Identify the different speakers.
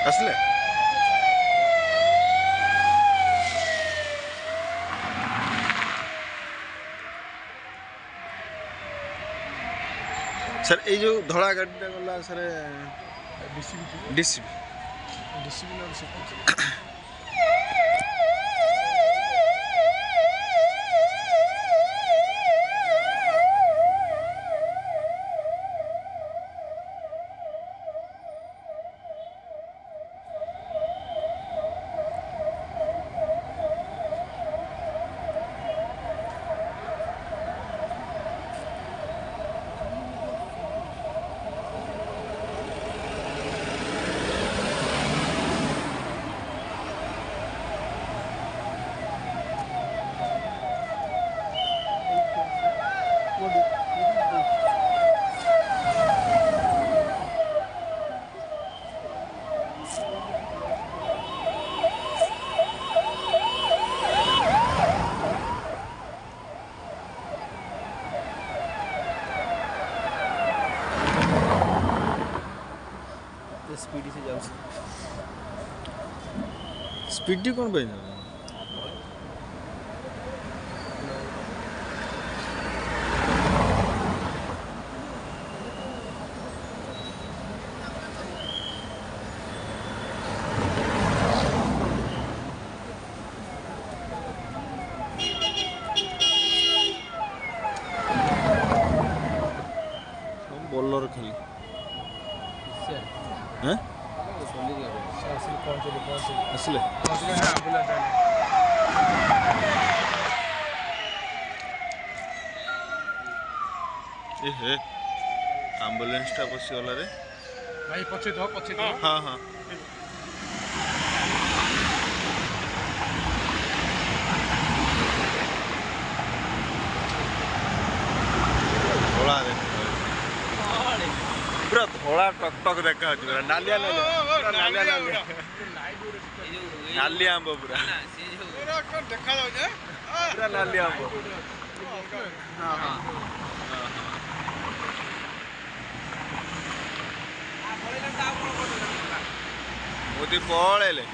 Speaker 1: आसले सर ये जो धड़ा गाड़ी गला सर डीसीबी
Speaker 2: स्पीडी से जाऊ
Speaker 1: स्पीडी कौन पे बोलर खाली हैं असले एम्बुलेंस टा पशिगला रे
Speaker 3: भाई पछे तो
Speaker 1: हाँ हाँ धोला रे पूरा धोला टक टक देखा पूरा नालिया नालिया आंब पूरा
Speaker 3: देखा जाऊ
Speaker 1: पूरा नालिया आंब मोदी पळेले